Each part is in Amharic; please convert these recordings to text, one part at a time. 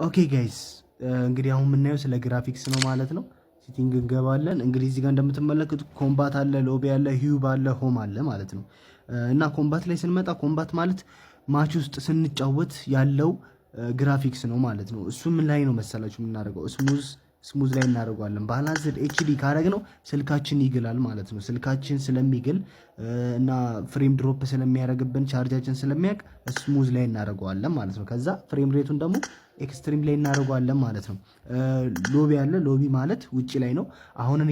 ኦኬ ጋይስ እንግዲህ አሁን የምናየው ስለ ግራፊክስ ነው ማለት ነው። ሴቲንግ እንገባለን። እንግዲህ እዚህ ጋር እንደምትመለከቱት ኮምባት አለ፣ ሎቢ አለ፣ ሂዩብ አለ፣ ሆም አለ ማለት ነው። እና ኮምባት ላይ ስንመጣ ኮምባት ማለት ማች ውስጥ ስንጫወት ያለው ግራፊክስ ነው ማለት ነው። እሱ ምን ላይ ነው መሰላችሁ የምናደርገው? ስሙዝ ላይ እናደርገዋለን። ባላንስድ ኤችዲ ካደረግነው ስልካችን ይግላል ማለት ነው። ስልካችን ስለሚግል እና ፍሬም ድሮፕ ስለሚያደርግብን ቻርጃችን ስለሚያውቅ ስሙዝ ላይ እናደርገዋለን ማለት ነው። ከዛ ፍሬም ሬቱን ደግሞ ኤክስትሪም ላይ እናደርገዋለን ማለት ነው። ሎቢ አለ። ሎቢ ማለት ውጪ ላይ ነው። አሁን እኔ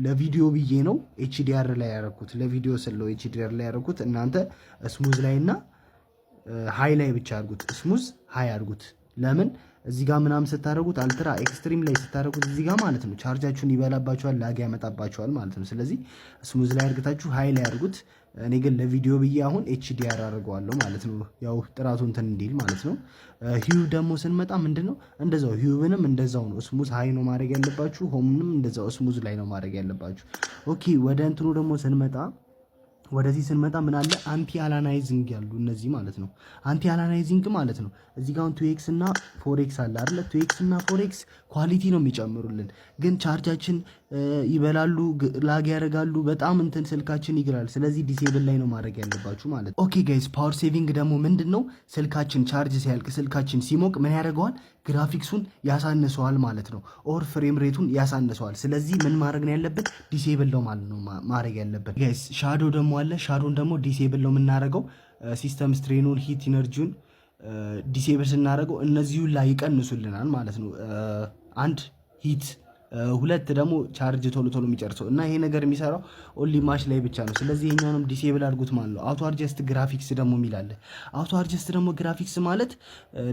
ለቪዲዮ ብዬ ነው ኤችዲአር ላይ ያደረኩት። ለቪዲዮ ስለው ኤችዲአር ላይ ያደረኩት። እናንተ ስሙዝ ላይ እና ሃይ ላይ ብቻ አድርጉት። ስሙዝ ሃይ አድርጉት። ለምን እዚህ ጋር ምናምን ስታደርጉት አልትራ ኤክስትሪም ላይ ስታደርጉት እዚህ ጋር ማለት ነው ቻርጃችሁን ይበላባችኋል፣ ላግ ያመጣባችኋል ማለት ነው። ስለዚህ ስሙዝ ላይ አድርጋችሁ ሃይ ላይ አድርጉት። እኔ ግን ለቪዲዮ ብዬ አሁን ኤችዲአር አድርገዋለሁ ማለት ነው። ያው ጥራቱ እንትን እንዲል ማለት ነው። ሂዩብ ደግሞ ስንመጣ ምንድነው እንደዛው ሂዩብንም እንደዛው ነው። ስሙዝ ሃይ ነው ማድረግ ያለባችሁ። ሆምንም እንደዛው ስሙዝ ላይ ነው ማድረግ ያለባችሁ። ኦኬ ወደ እንትኑ ደግሞ ስንመጣ ወደዚህ ስንመጣ ምን አለ አንቲ አላናይዚንግ ያሉ እነዚህ ማለት ነው። አንቲ አላናይዚንግ ማለት ነው እዚህ ጋር 2x እና 4x አለ አይደል? 2x እና 4x ኳሊቲ ነው የሚጨምሩልን፣ ግን ቻርጃችን ይበላሉ፣ ላግ ያደርጋሉ፣ በጣም እንትን ስልካችን ይግራል። ስለዚህ ዲሴብል ላይ ነው ማድረግ ያለባችሁ ማለት ነው። ኦኬ ጋይስ ፓወር ሴቪንግ ደግሞ ምንድነው? ስልካችን ቻርጅ ሲያልቅ ስልካችን ሲሞቅ ምን ያደርገዋል? ግራፊክሱን ያሳንሰዋል ማለት ነው። ኦር ፍሬም ሬቱን ያሳንሰዋል። ስለዚህ ምን ማድረግ ነው ያለበት? ዲሴብል ነው ማለት ነው ማድረግ ያለበት ጋይስ። ሻዶ ደግሞ አለ። ሻዶን ደግሞ ዲሴብል ነው የምናደርገው። ሲስተም ስትሬኑን ሂት ኢነርጂውን ዲሴብል ስናደርገው እነዚሁ ላይ ይቀንሱልናል ማለት ነው። አንድ ሂት ሁለት ደግሞ ቻርጅ ቶሎ ቶሎ የሚጨርሰው እና ይሄ ነገር የሚሰራው ኦንሊ ማች ላይ ብቻ ነው። ስለዚህ ይሄኛውንም ዲሴብል አድርጉት ማለት ነው። አውቶ አድጀስት ግራፊክስ ደግሞ የሚላለ አውቶ አድጀስት ደግሞ ግራፊክስ ማለት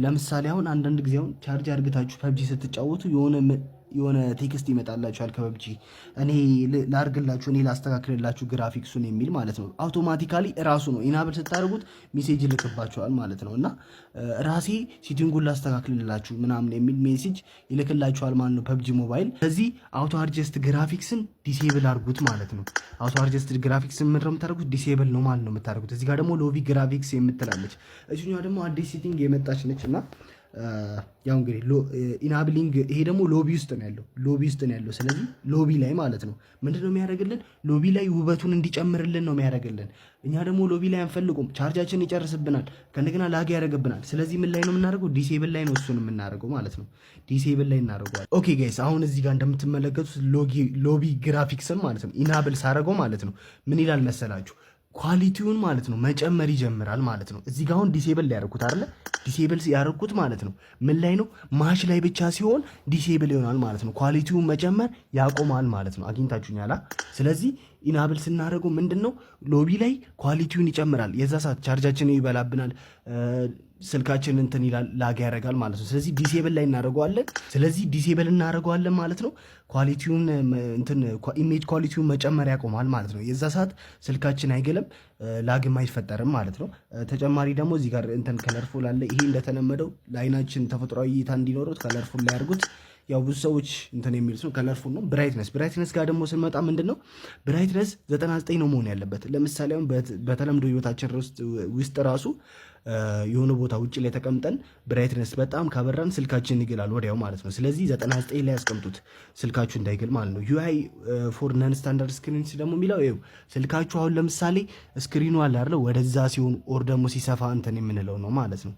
ለምሳሌ አሁን አንዳንድ ጊዜ አሁን ቻርጅ አድርግታችሁ ፐብጂ ስትጫወቱ የሆነ ቴክስት ይመጣላችኋል ከፐብጂ እኔ ላርግላችሁ እኔ ላስተካክልላችሁ ግራፊክሱን የሚል ማለት ነው። አውቶማቲካሊ ራሱ ነው ኢናብል ስታደርጉት ሜሴጅ ይልክባችኋል ማለት ነው። እና ራሴ ሴቲንጉን ላስተካክልላችሁ ምናምን የሚል ሜሴጅ ይልክላችኋል ማለት ነው ፐብጂ ሞባይል። ስለዚህ አውቶ አድጀስት ግራፊክስን ዲሴብል አድርጉት ማለት ነው። አውቶ አድጀስት ግራፊክስን ምንድን ነው የምታደርጉት? ዲሴብል ነው ማለት ነው የምታደርጉት። እዚህ ጋር ደግሞ ሎቢ ግራፊክስ የምትላለች እዚህኛው ደግሞ አዲስ ሴቲንግ የመጣች ነች እና ያው እንግዲህ ኢናብሊንግ ይሄ ደግሞ ሎቢ ውስጥ ነው ያለው። ስለዚህ ሎቢ ላይ ማለት ነው ምንድነው የሚያደርግልን? ሎቢ ላይ ውበቱን እንዲጨምርልን ነው የሚያደርግልን። እኛ ደግሞ ሎቢ ላይ አንፈልጉም፣ ቻርጃችን ይጨርስብናል፣ ከእንደገና ላግ ያደርግብናል። ስለዚህ ምን ላይ ነው የምናደርገው? ዲሴብል ላይ ነው እሱን የምናደርገው ማለት ነው። ዲሴብል ላይ እናደርገዋለን። ኦኬ ጋይስ አሁን እዚህ ጋር እንደምትመለከቱት ሎቢ ግራፊክስን ማለት ነው ኢናብል ሳደርገው ማለት ነው ምን ይላል መሰላችሁ? ኳሊቲውን ማለት ነው መጨመር ይጀምራል ማለት ነው። እዚህ ጋር አሁን ዲሴብል ላይ ያደርኩት አይደለ? ዲሴብል ያደርኩት ማለት ነው ምን ላይ ነው? ማች ላይ ብቻ ሲሆን ዲሴብል ይሆናል ማለት ነው። ኳሊቲውን መጨመር ያቆማል ማለት ነው። አግኝታችሁኛላ? ስለዚህ ኢናብል ስናደርገው ምንድነው ሎቢ ላይ ኳሊቲውን ይጨምራል። የዛ ሰዓት ቻርጃችንን ይበላብናል፣ ስልካችን እንትን ይላል፣ ላግ ያደርጋል ማለት ነው። ስለዚህ ዲሴብል ላይ እናደርገዋለን ማለት ነው። ኳሊቲውን እንትን ኢሜጅ ኳሊቲውን መጨመር ያቆማል ማለት ነው። የዛ ሰዓት ስልካችን አይገለም፣ ላግም አይፈጠርም ማለት ነው። ተጨማሪ ደግሞ እዚህ ጋር እንትን ከለርፉል አለ። ይሄ እንደተለመደው ለአይናችን ተፈጥሯዊ እይታ እንዲኖረው ከለርፉል ላይ ያርጉት። ያው ብዙ ሰዎች እንትን የሚሉት ነው ከለርፉል ነው። ብራይትነስ ጋር ደግሞ ስንመጣ ምንድነው ብራይትነስ 99 ነው መሆን ያለበት። ለምሳሌ አሁን በተለምዶ ህይወታችን ውስጥ ራሱ የሆነ ቦታ ውጭ ላይ ተቀምጠን ብራይትነስ በጣም ካበራን ስልካችን ይግላል ወዲያው ማለት ነው። ስለዚህ 99 ላይ ያስቀምጡት ስልካችሁ እንዳይግል ማለት ነው። ዩአይ ፎር ነን ስታንዳርድ ስክሪንስ ደግሞ የሚለው ይኸው ስልካችሁ አሁን ለምሳሌ ስክሪኑ አለ አይደል ወደዛ ሲሆን ኦር ደግሞ ሲሰፋ እንትን የምንለው ነው ማለት ነው።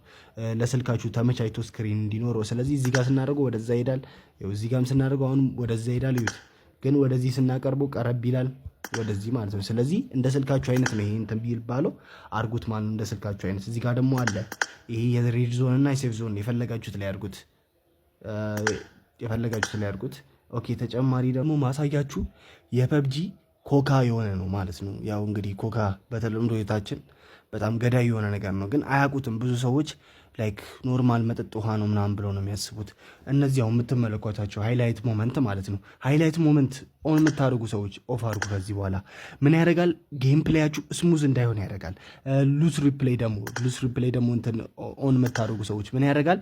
ለስልካችሁ ተመቻችቶ ስክሪን እንዲኖረው። ስለዚህ እዚህ ጋር ስናደርገው ወደዛ ይሄዳል። ይኸው እዚህ ጋርም ስናደርገው አሁን ወደዛ ይሄዳል። ይሁት ግን ወደዚህ ስናቀርበው ቀረብ ይላል ወደዚህ ማለት ነው። ስለዚህ እንደ ስልካችሁ አይነት ነው ይሄ እንትን ቢባለው አርጉት ማለት ነው፣ እንደ ስልካችሁ አይነት። እዚህ ጋር ደግሞ አለ ይሄ የሬድ ዞን እና የሴፍ ዞን የፈለጋችሁት ላይ አርጉት። ኦኬ ተጨማሪ ደግሞ ማሳያችሁ የፐብጂ ኮካ የሆነ ነው ማለት ነው። ያው እንግዲህ ኮካ በተለምዶ የታችን በጣም ገዳይ የሆነ ነገር ነው፣ ግን አያውቁትም ብዙ ሰዎች። ላይክ ኖርማል መጠጥ ውሃ ነው ምናምን ብለው ነው የሚያስቡት። እነዚያው የምትመለከቷቸው ሃይላይት ሞመንት ማለት ነው። ሃይላይት ሞመንት ኦን የምታደርጉ ሰዎች ኦፍ አድርጉ። ከዚህ በኋላ ምን ያደርጋል? ጌም ፕሌያችሁ ስሙዝ እንዳይሆን ያደርጋል። ሉዝ ሪፕሌይ ደግሞ እንትን ኦን የምታደርጉ ሰዎች ምን ያደርጋል?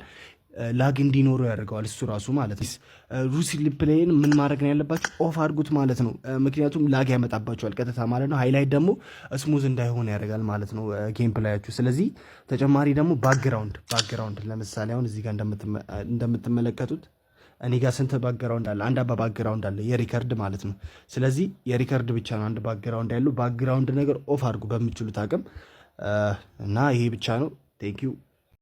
ላግ እንዲኖረው ያደርገዋል እሱ ራሱ ማለት ነው። ሩሲሊ ፕሌይን ምን ማድረግ ነው ያለባችሁ? ኦፍ አድርጉት ማለት ነው። ምክንያቱም ላግ ያመጣባችኋል ቀጥታ ማለት ነው። ሃይላይት ደግሞ ስሙዝ እንዳይሆን ያደርጋል ማለት ነው ጌም ፕላያችሁ። ስለዚህ ተጨማሪ ደግሞ ባክግራውንድ ለምሳሌ አሁን እዚህ ጋር እንደምትመለከቱት እኔ ጋር ስንት ባክግራውንድ አለ? አንድ አባ ባክግራውንድ አለ የሪከርድ ማለት ነው። ስለዚህ የሪከርድ ብቻ ነው አንድ ባክግራውንድ ያለው። ባክግራውንድ ነገር ኦፍ አድርጉ በምችሉት አቅም እና ይሄ ብቻ ነው። ቴንክ ዩ